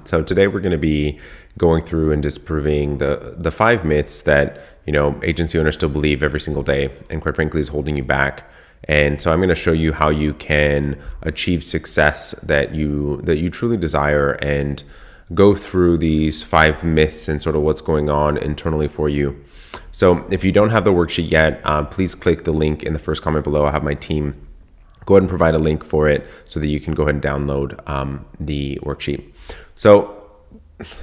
So today we're going to be going through and disproving the 5 myths that agency owners still believe every single day, and quite frankly is holding you back. And so I'm going to show you how you can achieve success that you truly desire, and go through these 5 myths and sort of what's going on internally for you. So if you don't have the worksheet yet, please click the link in the first comment below. I'll have my team go ahead and provide a link for it so that you can go ahead and download the worksheet. So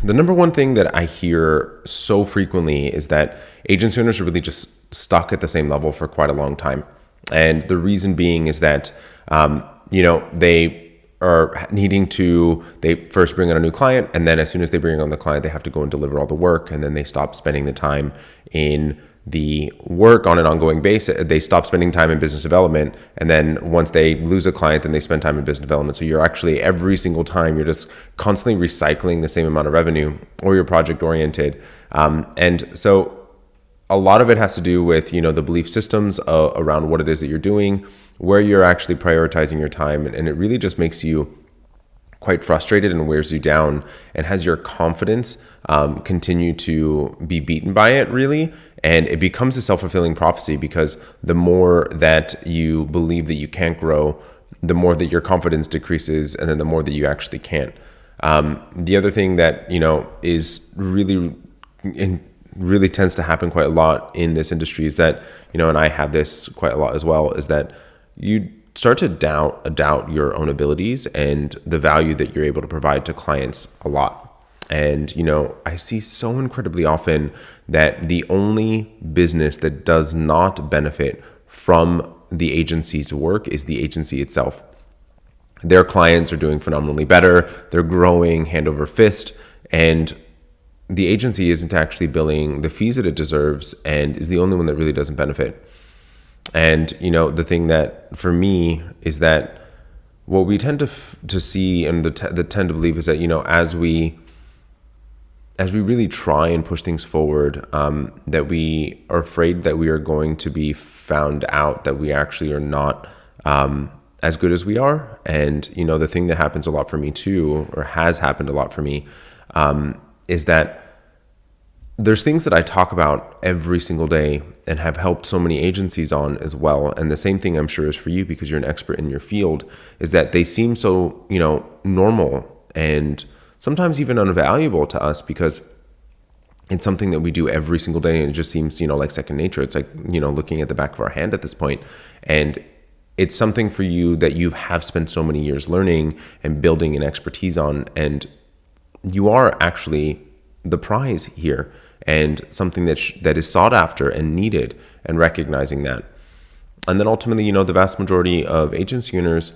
the number one thing that I hear so frequently is that agency owners are really just stuck at the same level for quite a long time. And the reason being is that, they are they first bring on a new client, and then as soon as they bring on the client, they have to go and deliver all the work, and then they stop spending the time in the work on an ongoing basis. They stop spending time in business development, and then once they lose a client, then they spend time in business development. So you're actually, every single time, you're just constantly recycling the same amount of revenue, or you're project oriented. And so a lot of it has to do with the belief systems around what it is that you're doing, where you're actually prioritizing your time, and it really just makes you quite frustrated and wears you down, and has your confidence continue to be beaten by it, really. And it becomes a self-fulfilling prophecy, because the more that you believe that you can't grow, the more that your confidence decreases, and then the more that you actually can't. The other thing that is really tends to happen quite a lot in this industry is that and I have this quite a lot as well, is that you start to doubt your own abilities and the value that you're able to provide to clients a lot. And I see so incredibly often that the only business that does not benefit from the agency's work is the agency itself. Their clients are doing phenomenally better, they're growing hand over fist, and the agency isn't actually billing the fees that it deserves, and is the only one that really doesn't benefit. And the thing that for me is that what we tend to see and tend to believe is that as we really try and push things forward, that we are afraid that we are going to be found out, that we actually are not as good as we are. And the thing that happens a lot for me too, or has happened a lot for me, is that there's things that I talk about every single day and have helped so many agencies on as well. And the same thing I'm sure is for you, because you're an expert in your field, is that they seem so, normal and sometimes even invaluable to us, because it's something that we do every single day, and it just seems, like second nature. It's like, looking at the back of our hand at this point. And it's something for you that you have spent so many years learning and building an expertise on, and you are actually the prize here, and something that is sought after and needed, and recognizing that. And then ultimately, the vast majority of agency owners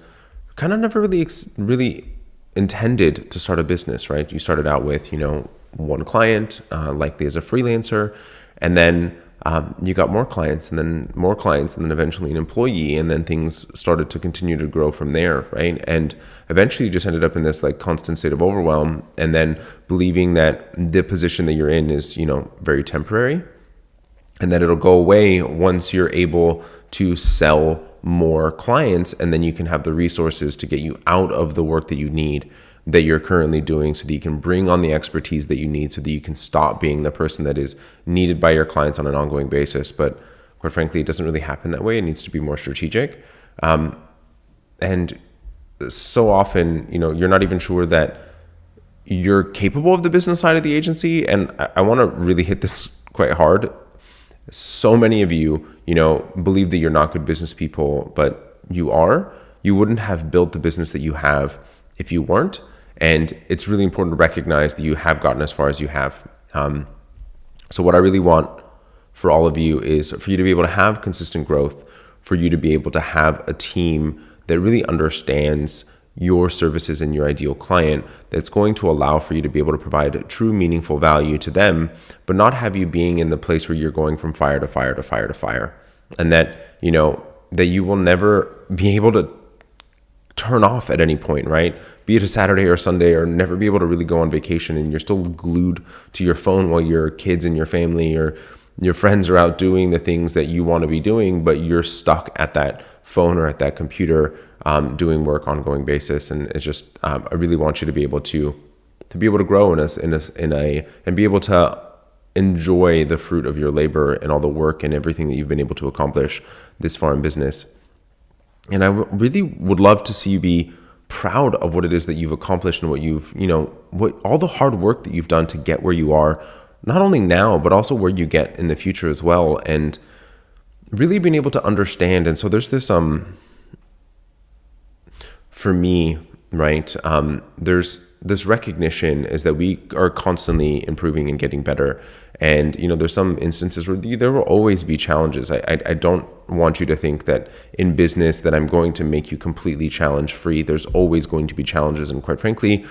kind of never really intended to start a business, right? You started out with, one client, likely as a freelancer, and then you got more clients, and then more clients, and then eventually an employee, and then things started to continue to grow from there, right? And eventually you just ended up in this like constant state of overwhelm, and then believing that the position that you're in is, very temporary, and that it'll go away once you're able to sell more clients, and then you can have the resources to get you out of the work that you need, that you're currently doing, so that you can bring on the expertise that you need, so that you can stop being the person that is needed by your clients on an ongoing basis. But quite frankly, it doesn't really happen that way. It needs to be more strategic. And so often, you're not even sure that you're capable of the business side of the agency. And I want to really hit this quite hard. So many of you, believe that you're not good business people, but you are. You wouldn't have built the business that you have if you weren't. And it's really important to recognize that you have gotten as far as you have. So what I really want for all of you is for you to be able to have consistent growth, for you to be able to have a team that really understands your services and your ideal client, that's going to allow for you to be able to provide true meaningful value to them, but not have you being in the place where you're going from fire to fire to fire to fire. And that, that you will never be able to turn off at any point, right? Be it a Saturday or Sunday, or never be able to really go on vacation, and you're still glued to your phone while your kids and your family or your friends are out doing the things that you want to be doing, but you're stuck at that phone or at that computer doing work on an ongoing basis. And it's just, I really want you to be able to to be able to grow and be able to enjoy the fruit of your labor and all the work and everything that you've been able to accomplish this far in business. And I really would love to see you be proud of what it is that you've accomplished and what all the hard work that you've done to get where you are, not only now, but also where you get in the future as well. And really being able to understand. And so there's this, for me, right? There's this recognition is that we are constantly improving and getting better. And, there's some instances where there will always be challenges. I don't want you to think that in business that I'm going to make you completely challenge free. There's always going to be challenges. And quite frankly,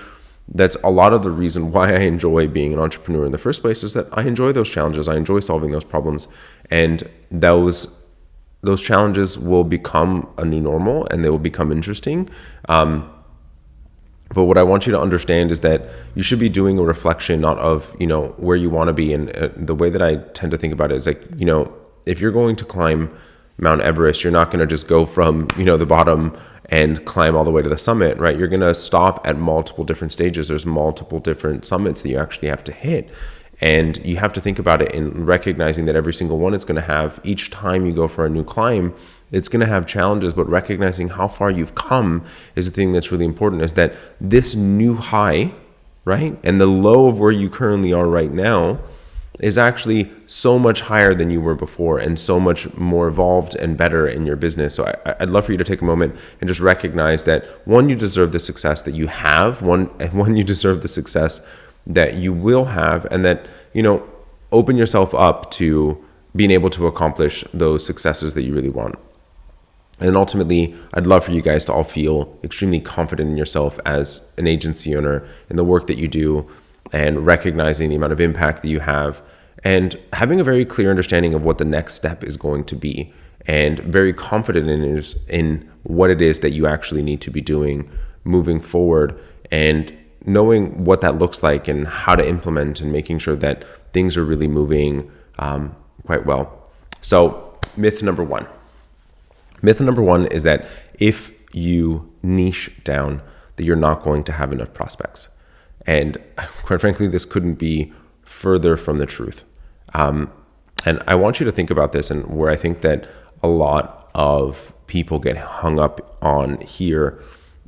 that's a lot of the reason why I enjoy being an entrepreneur in the first place, is that I enjoy those challenges. I enjoy solving those problems. And those challenges will become a new normal and they will become interesting. But what I want you to understand is that you should be doing a reflection, not of, where you want to be. And the way that I tend to think about it is like, if you're going to climb Mount Everest, you're not going to just go from, the bottom and climb all the way to the summit, right? You're going to stop at multiple different stages. There's multiple different summits that you actually have to hit. And you have to think about it in recognizing that every single one is going to have, each time you go for a new climb, it's going to have challenges, but recognizing how far you've come is the thing that's really important, is that this new high, right, and the low of where you currently are right now is actually so much higher than you were before and so much more evolved and better in your business. So I'd love for you to take a moment and just recognize that, one, you deserve the success that you have, one, you deserve the success that you will have, and that, open yourself up to being able to accomplish those successes that you really want. And ultimately, I'd love for you guys to all feel extremely confident in yourself as an agency owner in the work that you do, and recognizing the amount of impact that you have, and having a very clear understanding of what the next step is going to be, and very confident in what it is that you actually need to be doing moving forward, and knowing what that looks like and how to implement, and making sure that things are really moving quite well. So myth number one is that if you niche down, that you're not going to have enough prospects. And quite frankly, this couldn't be further from the truth. And I want you to think about this, and where I think that a lot of people get hung up on here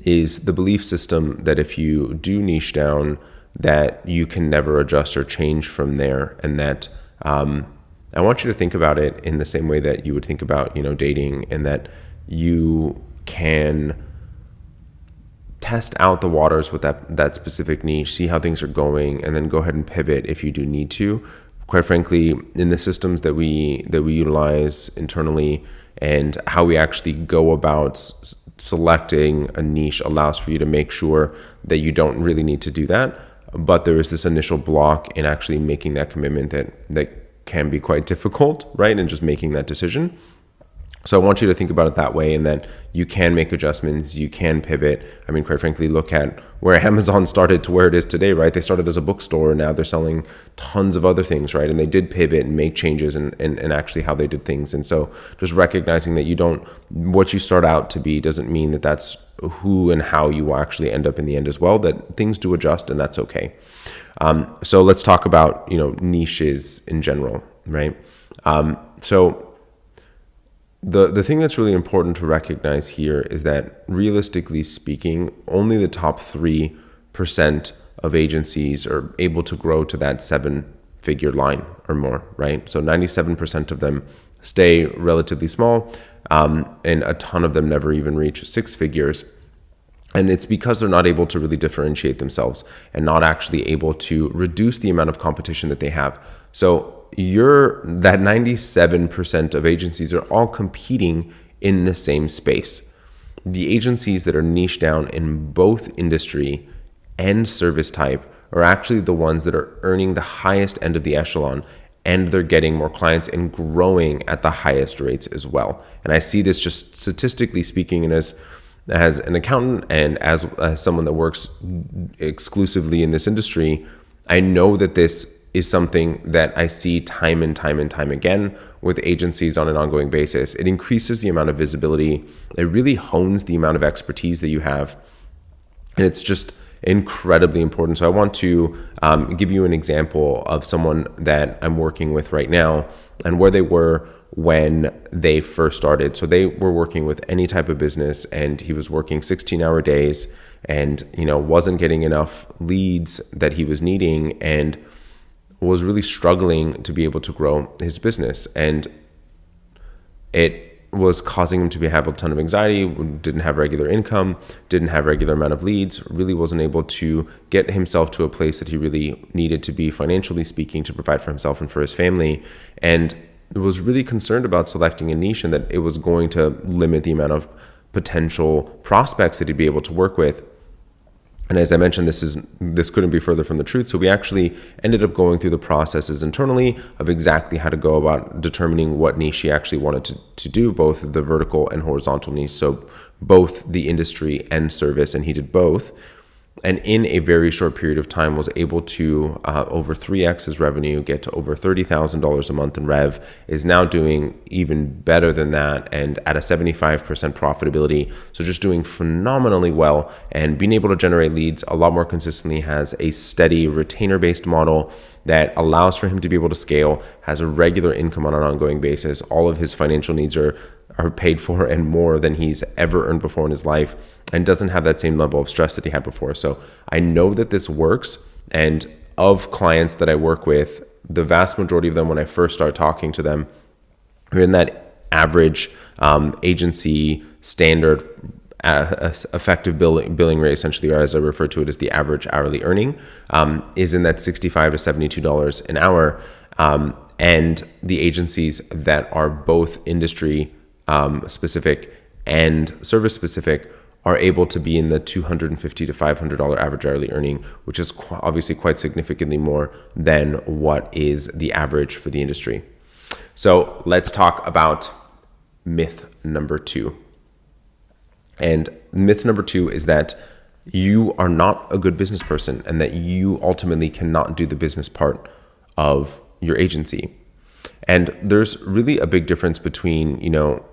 is the belief system that if you do niche down, that you can never adjust or change from there. And that I want you to think about it in the same way that you would think about, dating, and that you can test out the waters with that specific niche, see how things are going, and then go ahead and pivot if you do need to. Quite frankly, in the systems that we utilize internally, and how we actually go about selecting a niche, allows for you to make sure that you don't really need to do that. But there is this initial block in actually making that commitment that can be quite difficult, right? And just making that decision. So I want you to think about it that way, and that you can make adjustments, you can pivot. I mean, quite frankly, look at where Amazon started to where it is today, right? They started as a bookstore, and now they're selling tons of other things, right? And they did pivot and make changes and actually how they did things. And so just recognizing that what you start out to be doesn't mean that that's who and how you will actually end up in the end as well, that things do adjust, and that's okay. So let's talk about, niches in general, right? So the thing that's really important to recognize here is that, realistically speaking, only the top 3% of agencies are able to grow to that 7-figure line or more, right? So 97% of them stay relatively small, and a ton of them never even reach 6 figures. And it's because they're not able to really differentiate themselves, and not actually able to reduce the amount of competition that they have. So that 97% of agencies are all competing in the same space. The agencies that are niche down in both industry and service type are actually the ones that are earning the highest end of the echelon, and they're getting more clients and growing at the highest rates as well. And I see this just statistically speaking, and as an accountant and as someone that works exclusively in this industry, I know that this is something that I see time and time again with agencies on an ongoing basis. It increases the amount of visibility. It really hones the amount of expertise that you have. And incredibly important. So I want to give you an example of someone that I'm working with right now and where they were when they first started. So they were working with any type of business, and he was working 16-hour days and, wasn't getting enough leads that he was needing and was really struggling to be able to grow his business. And it was causing him to have a ton of anxiety, didn't have regular income, didn't have regular amount of leads, really wasn't able to get himself to a place that he really needed to be financially speaking to provide for himself and for his family. And was really concerned about selecting a niche and that it was going to limit the amount of potential prospects that he'd be able to work with. And as I mentioned, this couldn't be further from the truth. So we actually ended up going through the processes internally of exactly how to go about determining what niche he actually wanted to do, both the vertical and horizontal niche. So both the industry and service, and he did both. And in a very short period of time was able to over 3x his revenue, get to over $30,000 a month in rev, is now doing even better than that and at a 75% profitability. So just doing phenomenally well and being able to generate leads a lot more consistently, has a steady retainer-based model that allows for him to be able to scale, has a regular income on an ongoing basis. All of his financial needs are paid for and more than he's ever earned before in his life, and doesn't have that same level of stress that he had before. So I know that this works. And of clients that I work with, the vast majority of them, when I first start talking to them, are in that average agency standard effective billing rate, essentially, or as I refer to it as the average hourly earning, is in that $65 to $72 an hour. And the agencies that are both industry specific and service specific are able to be in the $250 to $500 average hourly earning, which is obviously quite significantly more than what is the average for the industry. So let's talk about myth number 2. And myth number 2 is that you are not a good business person and that you ultimately cannot do the business part of your agency. And there's really a big difference between,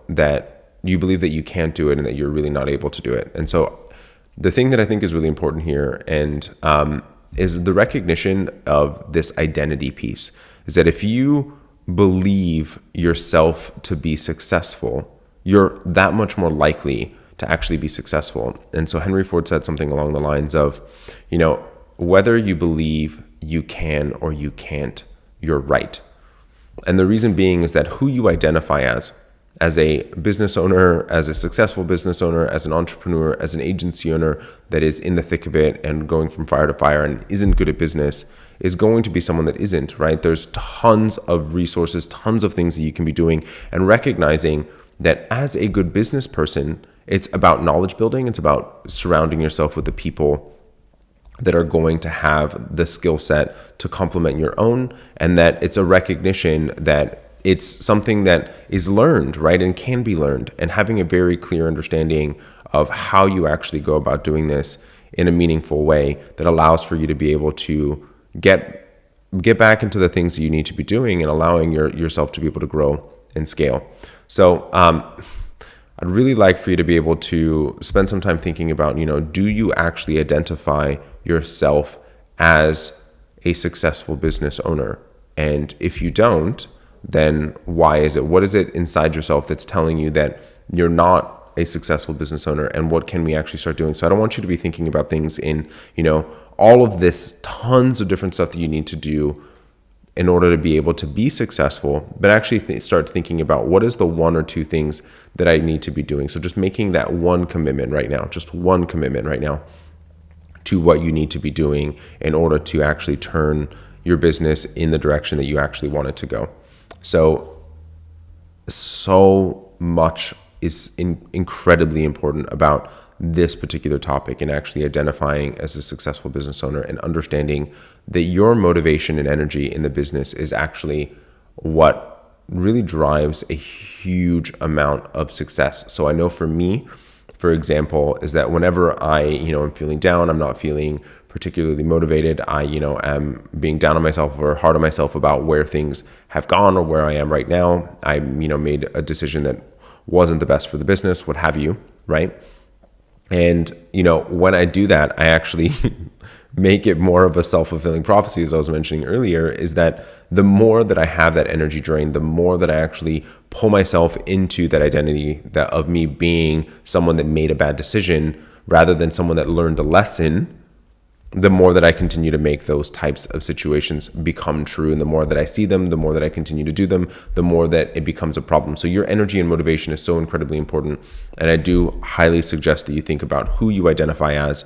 that you believe that you can't do it and that you're really not able to do it. And so the thing that I think is really important here and is the recognition of this identity piece, is that if you believe yourself to be successful, you're that much more likely to actually be successful. And so Henry Ford said something along the lines of, whether you believe you can or you can't, you're right. And the reason being is that who you identify as a business owner, as a successful business owner, as an entrepreneur, as an agency owner that is in the thick of it and going from fire to fire and isn't good at business, is going to be someone that isn't, right? There's tons of resources, tons of things that you can be doing, and recognizing that as a good business person, it's about knowledge building. It's about surrounding yourself with the people that are going to have the skill set to complement your own, and that it's a recognition that it's something that is learned, right, and can be learned, and having a very clear understanding of how you actually go about doing this in a meaningful way that allows for you to be able to get back into the things that you need to be doing and allowing yourself to be able to grow and scale. So I'd really like for you to be able to spend some time thinking about, do you actually identify yourself as a successful business owner? And if you don't, then why is it? What is it inside yourself that's telling you that you're not a successful business owner? And what can we actually start doing? So I don't want you to be thinking about things in, all of this tons of different stuff that you need to do in order to be able to be successful, but actually start thinking about what is the one or two things that I need to be doing. So just making that one commitment right now to what you need to be doing in order to actually turn your business in the direction that you actually want it to go. So much is incredibly important about this particular topic and actually identifying as a successful business owner and understanding that your motivation and energy in the business is actually what really drives a huge amount of success. So I know for me, for example, is that whenever I, am feeling down, I'm not feeling particularly motivated, I, am being down on myself or hard on myself about where things have gone or where I am right now, I, made a decision that wasn't the best for the business, what have you, right? And, when I do that, I actually make it more of a self-fulfilling prophecy, as I was mentioning earlier, is that the more that I have that energy drain, the more that I actually pull myself into that identity that of me being someone that made a bad decision rather than someone that learned a lesson, the more that I continue to make those types of situations become true. And the more that I see them, the more that I continue to do them, the more that it becomes a problem. So your energy and motivation is so incredibly important. And I do highly suggest that you think about who you identify as,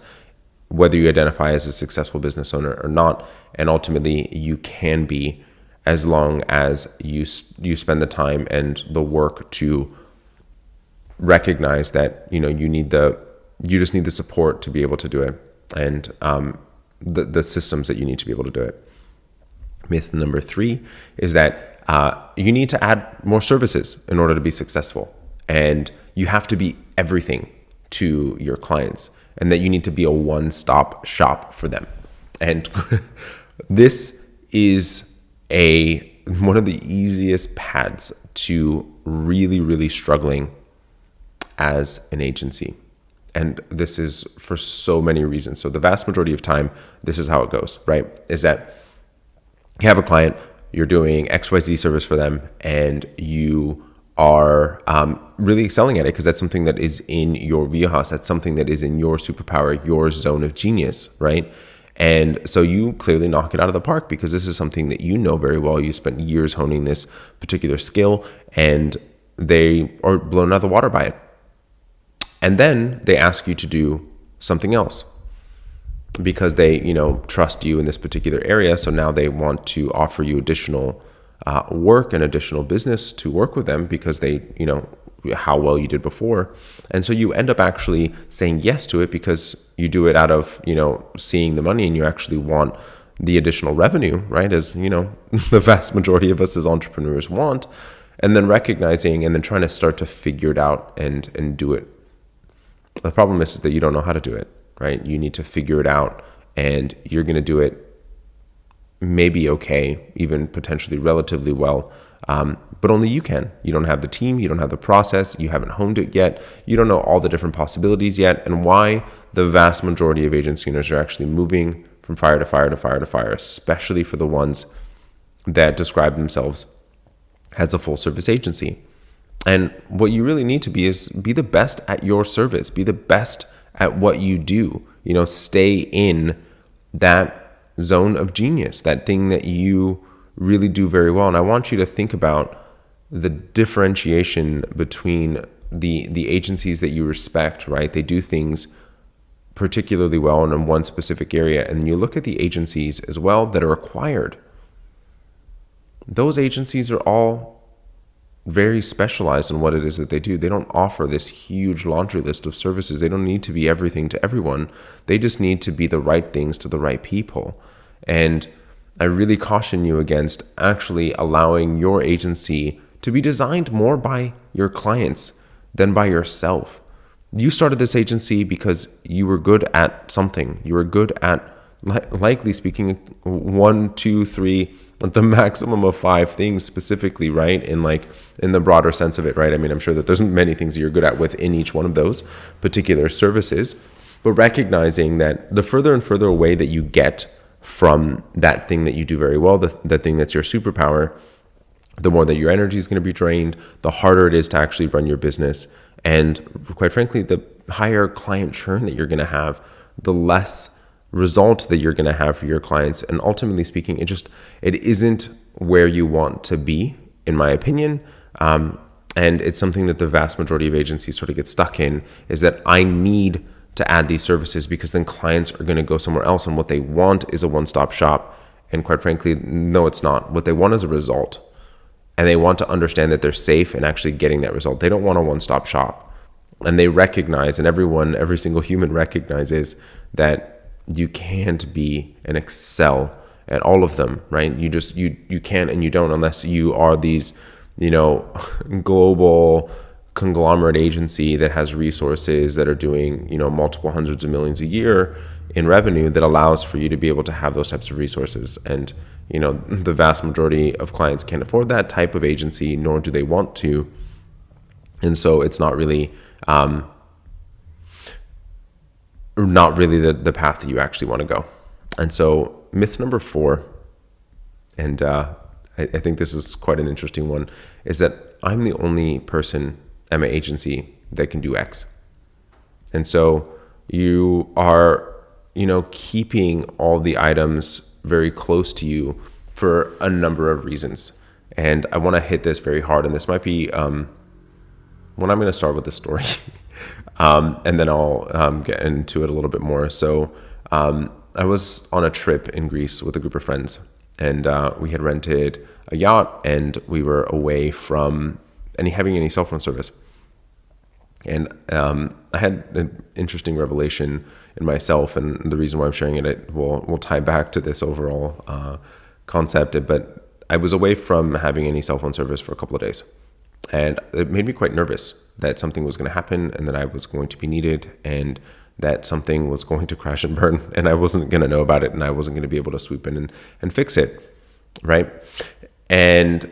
whether you identify as a successful business owner or not. And ultimately you can be, as long as you spend the time and the work to recognize that, you just need the support to be able to do it. And the systems that you need to be able to do it. Myth number 3 is that you need to add more services in order to be successful. And you have to be everything to your clients, and that you need to be a one-stop shop for them. And this is one of the easiest paths to really, really struggling as an agency. And this is for so many reasons. So the vast majority of time, this is how it goes, right? Is that you have a client, you're doing XYZ service for them, and you are really excelling at it because that's something that is in your wheelhouse. That's something that is in your superpower, your zone of genius, right? And so you clearly knock it out of the park because this is something that you know very well. You spent years honing this particular skill, and they are blown out of the water by it. And then they ask you to do something else because they, trust you in this particular area. So now they want to offer you additional work and additional business to work with them because they, how well you did before. And so you end up actually saying yes to it because you do it out of, seeing the money, and you actually want the additional revenue, right? As, the vast majority of us as entrepreneurs want, and then recognizing and then trying to start to figure it out and do it. The problem is that you don't know how to do it, right? You need to figure it out, and you're going to do it maybe okay, even potentially relatively well, but only you can. You don't have the team, you don't have the process, you haven't honed it yet, you don't know all the different possibilities yet, and why the vast majority of agency owners are actually moving from fire to fire to fire to fire, especially for the ones that describe themselves as a full service agency. And what you really need to be is be the best at your service, be the best at what you do, stay in that zone of genius, that thing that you really do very well. And I want you to think about the differentiation between the agencies that you respect, right? They do things particularly well in one specific area. And then you look at the agencies as well that are acquired. Those agencies are all very specialized in what it is that they do. They don't offer this huge laundry list of services. They don't need to be everything to everyone. They just need to be the right things to the right people. And I really caution you against actually allowing your agency to be designed more by your clients than by yourself. You started this agency because you were good at something. You were good at, likely speaking, 1, 2, 3, the maximum of 5 things specifically, right? In the broader sense of it, right? I mean, I'm sure that there's many things that you're good at within each one of those particular services, but recognizing that the further and further away that you get from that thing that you do very well, the thing that's your superpower, the more that your energy is going to be drained, the harder it is to actually run your business. And quite frankly, the higher client churn that you're going to have, the less result that you're going to have for your clients. And ultimately speaking, it isn't where you want to be, in my opinion. And it's something that the vast majority of agencies sort of get stuck in, is that I need to add these services because then clients are going to go somewhere else. And what they want is a one-stop shop. And quite frankly, no, it's not. What they want is a result. And they want to understand that they're safe in actually getting that result. They don't want a one-stop shop. And they recognize, and every single human recognizes that you can't be and excel at all of them, right? You can't and you don't unless you are these, global conglomerate agency that has resources that are doing, multiple hundreds of millions a year in revenue that allows for you to be able to have those types of resources. And, the vast majority of clients can't afford that type of agency, nor do they want to. And so it's not really, not really the path that you actually want to go. And so myth number 4, and I think this is quite an interesting one, is that I'm the only person at my agency that can do X. And so you are, keeping all the items very close to you for a number of reasons. And I want to hit this very hard. And this might be when I'm going to start with the story. And then I'll get into it a little bit more. So I was on a trip in Greece with a group of friends. And we had rented a yacht, and we were away from having any cell phone service. And I had an interesting revelation in myself, and the reason why I'm sharing it will tie back to this overall concept. But I was away from having any cell phone service for a couple of days, and it made me quite nervous that something was going to happen, and that I was going to be needed, and that something was going to crash and burn, and I wasn't going to know about it, and I wasn't going to be able to swoop in and fix it, right? And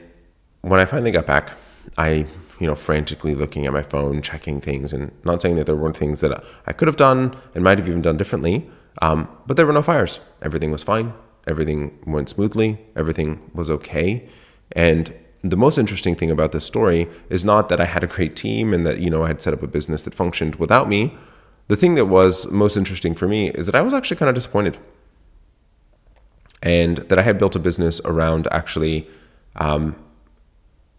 when I finally got back, I frantically looking at my phone, checking things, and not saying that there weren't things that I could have done and might have even done differently, but there were no fires. Everything was fine. Everything went smoothly. Everything was okay. And the most interesting thing about this story is not that I had a great team and that, I had set up a business that functioned without me. The thing that was most interesting for me is that I was actually kind of disappointed, and that I had built a business around actually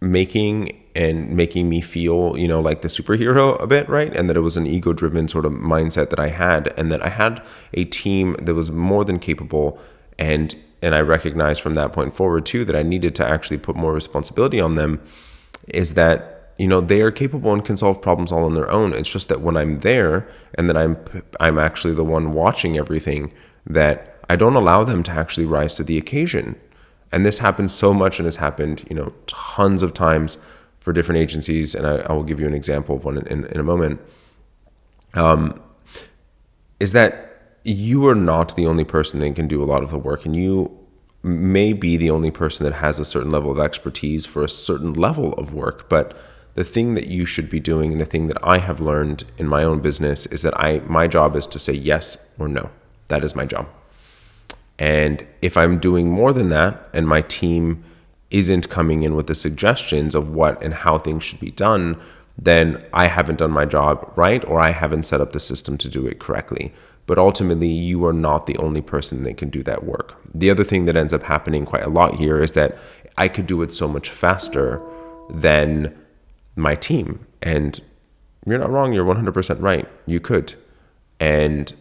making me feel, like the superhero a bit, right? And that it was an ego-driven sort of mindset that I had, and that I had a team that was more than capable. And I recognized from that point forward too that I needed to actually put more responsibility on them. Is that they are capable and can solve problems all on their own. It's just that when I'm there, and that I'm actually the one watching everything, that I don't allow them to actually rise to the occasion. And this happens so much, and has happened, tons of times for different agencies. And I will give you an example of one in a moment. Is that you are not the only person that can do a lot of the work, and you may be the only person that has a certain level of expertise for a certain level of work. But the thing that you should be doing, and the thing that I have learned in my own business, is that my job is to say yes or no. That is my job. And if I'm doing more than that, and my team isn't coming in with the suggestions of what and how things should be done, then I haven't done my job right, or I haven't set up the system to do it correctly. But ultimately, you are not the only person that can do that work. The other thing that ends up happening quite a lot here is that I could do it so much faster than my team. And you're not wrong, you're 100% right. You could. And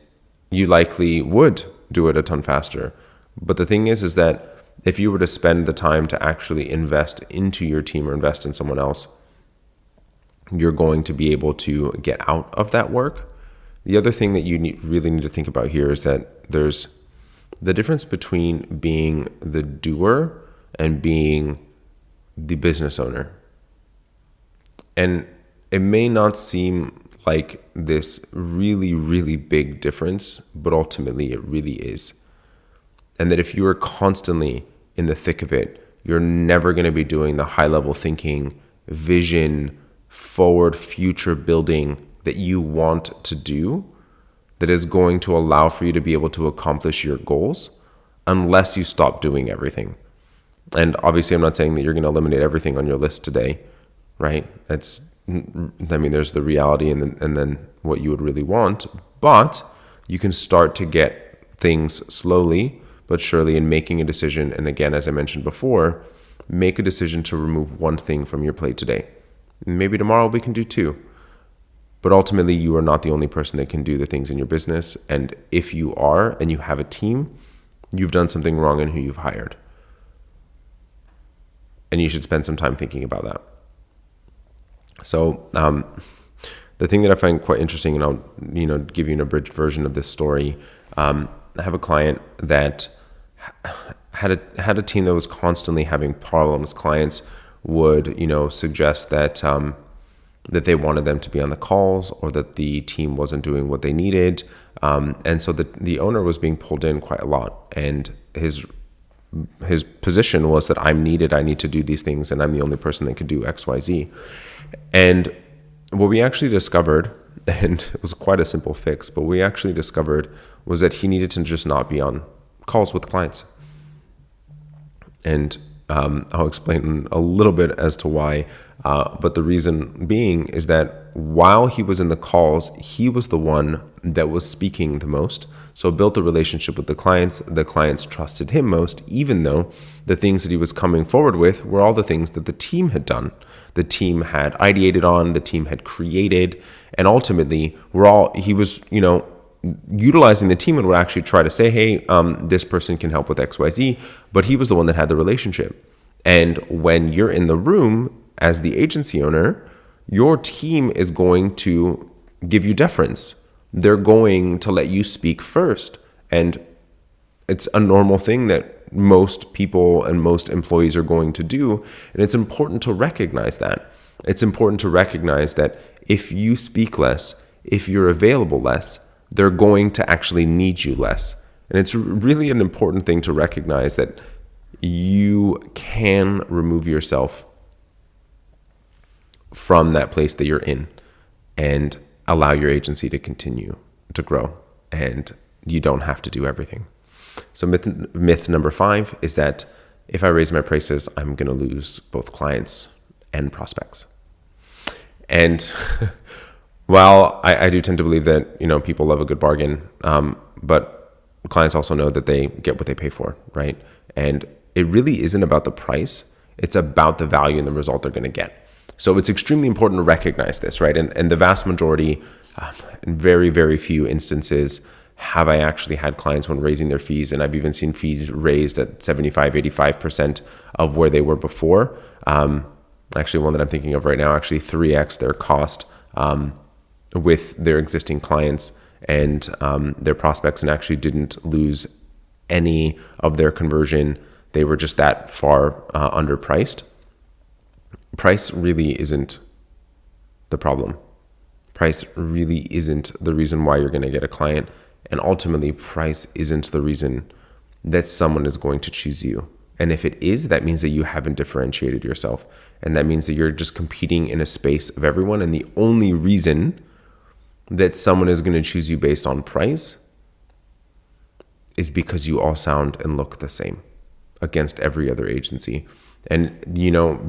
you likely would do it a ton faster. But the thing is that if you were to spend the time to actually invest into your team or invest in someone else, you're going to be able to get out of that work. The other thing that you really need to think about here is that there's the difference between being the doer and being the business owner. And it may not seem like this really, really big difference, but ultimately it really is. And that if you are constantly in the thick of it, you're never going to be doing the high level thinking, vision, forward future building that you want to do, that is going to allow for you to be able to accomplish your goals, unless you stop doing everything. And obviously, I'm not saying that you're going to eliminate everything on your list today, right? There's the reality and then what you would really want, but you can start to get things slowly but surely in making a decision. And again, as I mentioned before, make a decision to remove one thing from your plate today. Maybe tomorrow we can do 2. But ultimately, you are not the only person that can do the things in your business. And if you are, and you have a team, you've done something wrong in who you've hired. And you should spend some time thinking about that. So the thing that I find quite interesting, and I'll give you an abridged version of this story. I have a client that had a team that was constantly having problems. Clients would suggest that that they wanted them to be on the calls, or that the team wasn't doing what they needed, and so the owner was being pulled in quite a lot. And his position was that I'm needed, I need to do these things, and I'm the only person that could do X, Y, Z. And what we actually discovered and it was quite a simple fix, but what we actually discovered was that he needed to just not be on calls with clients. And I'll explain a little bit as to why, but the reason being is that while he was in the calls, he was the one that was speaking the most. So built a relationship with the clients. The clients trusted him most, even though the things that he was coming forward with were all the things that the team had done. The team had ideated on, the team had created, and ultimately he was, utilizing the team and would actually try to say, hey, this person can help with XYZ, but he was the one that had the relationship. And when you're in the room as the agency owner, your team is going to give you deference. They're going to let you speak first. And it's a normal thing that most people and most employees are going to do. And it's important to recognize that. It's important to recognize that if you speak less, if you're available less, they're going to actually need you less. And it's really an important thing to recognize that you can remove yourself from that place that you're in and allow your agency to continue to grow, and you don't have to do everything. So myth number 5 is that if I raise my prices, I'm going to lose both clients and prospects. And while I do tend to believe that, people love a good bargain, but clients also know that they get what they pay for, right? And it really isn't about the price. It's about the value and the result they're going to get. So it's extremely important to recognize this, right? And the vast majority, in very, very few instances, have I actually had clients when raising their fees, and I've even seen fees raised at 75, 85% of where they were before. Actually, one that I'm thinking of right now, actually 3x their cost with their existing clients and their prospects, and actually didn't lose any of their conversion. They were just that far underpriced. Price really isn't the problem. Price really isn't the reason why you're going to get a client. And ultimately, price isn't the reason that someone is going to choose you. And if it is, that means that you haven't differentiated yourself. And that means that you're just competing in a space of everyone. And the only reason that someone is going to choose you based on price is because you all sound and look the same against every other agency. And,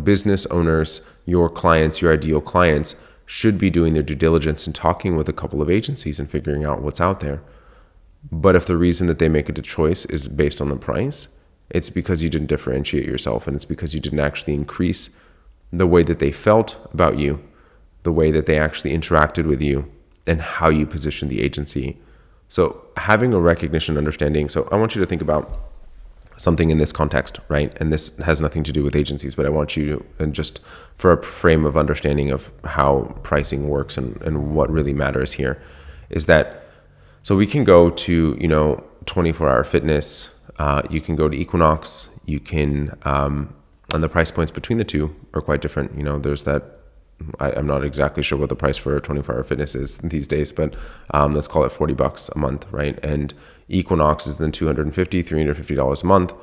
business owners, your clients, your ideal clients should be doing their due diligence and talking with a couple of agencies and figuring out what's out there. But if the reason that they make a choice is based on the price, it's because you didn't differentiate yourself, and it's because you didn't actually increase the way that they felt about you, the way that they actually interacted with you, and how you position the agency. So having a recognition, understanding. So I want you to think about something in this context, right? And this has nothing to do with agencies, but I want you, and just for a frame of understanding of how pricing works and what really matters here, is that, so we can go to, 24-hour fitness, you can go to Equinox, you can, and the price points between the two are quite different. There's that, I'm not exactly sure what the price for 24-hour fitness is these days, but let's call it $40 a month, right? And Equinox is then $250, $350 a month.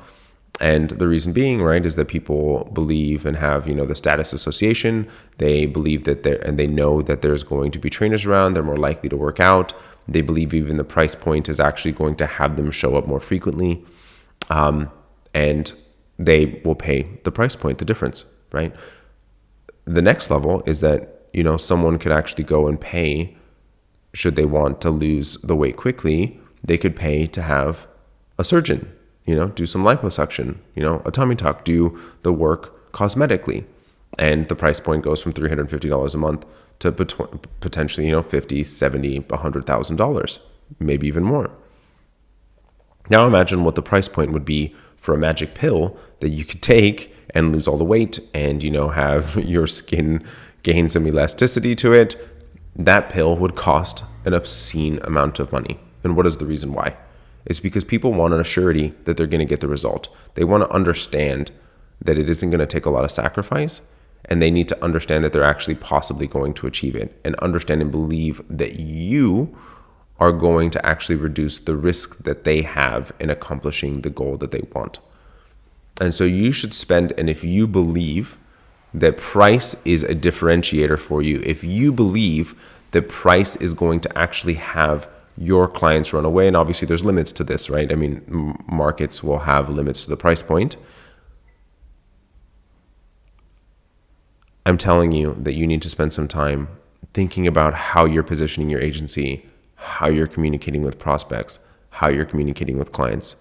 And the reason being, right, is that people believe and have, the status association. They believe that and they know that there's going to be trainers around. They're more likely to work out. They believe even the price point is actually going to have them show up more frequently. And they will pay the price point, the difference, right? The next level is that, someone could actually go and pay, should they want to lose the weight quickly, they could pay to have a surgeon, do some liposuction, a tummy tuck, do the work cosmetically. And the price point goes from $350 a month to potentially, $50,000, $70,000, $100,000, maybe even more. Now imagine what the price point would be for a magic pill that you could take and lose all the weight and, have your skin gain some elasticity to it. That pill would cost an obscene amount of money. And what is the reason why? It's because people want an surety that they're going to get the result. They want to understand that it isn't going to take a lot of sacrifice, and they need to understand that they're actually possibly going to achieve it, and understand and believe that you are going to actually reduce the risk that they have in accomplishing the goal that they want. And so you should spend, and if you believe that price is a differentiator for you, if you believe the price is going to actually have your clients run away. And obviously there's limits to this, right? I mean, markets will have limits to the price point. I'm telling you that you need to spend some time thinking about how you're positioning your agency, how you're communicating with prospects, how you're communicating with clients.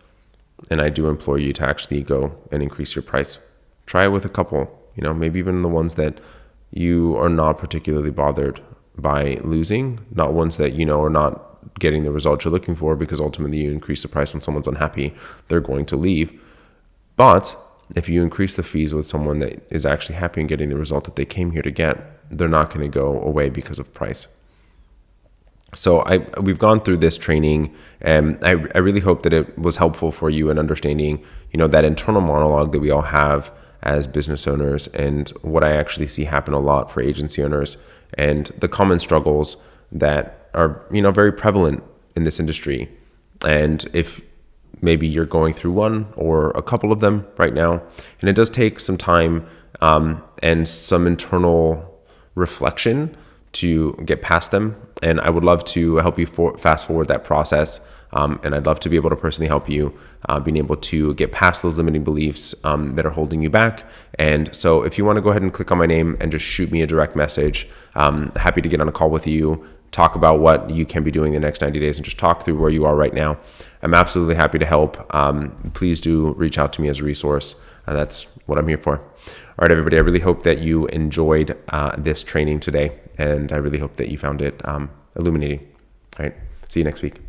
And I do implore you to actually go and increase your price. Try it with a couple, maybe even the ones that you are not particularly bothered by losing, not ones that, are not getting the results you're looking for, because ultimately you increase the price when someone's unhappy, they're going to leave. But if you increase the fees with someone that is actually happy and getting the result that they came here to get, they're not going to go away because of price. So we've gone through this training, and I really hope that it was helpful for you in understanding, that internal monologue that we all have as business owners, and what I actually see happen a lot for agency owners, and the common struggles that are, very prevalent in this industry. And if maybe you're going through one or a couple of them right now, and it does take some time and some internal reflection to get past them. And I would love to help you fast forward that process. And I'd love to be able to personally help you being able to get past those limiting beliefs that are holding you back. And so if you want to go ahead and click on my name and just shoot me a direct message, happy to get on a call with you, talk about what you can be doing the next 90 days and just talk through where you are right now. I'm absolutely happy to help. Please do reach out to me as a resource. That's what I'm here for. All right, everybody, I really hope that you enjoyed this training today, and I really hope that you found it illuminating. All right, see you next week.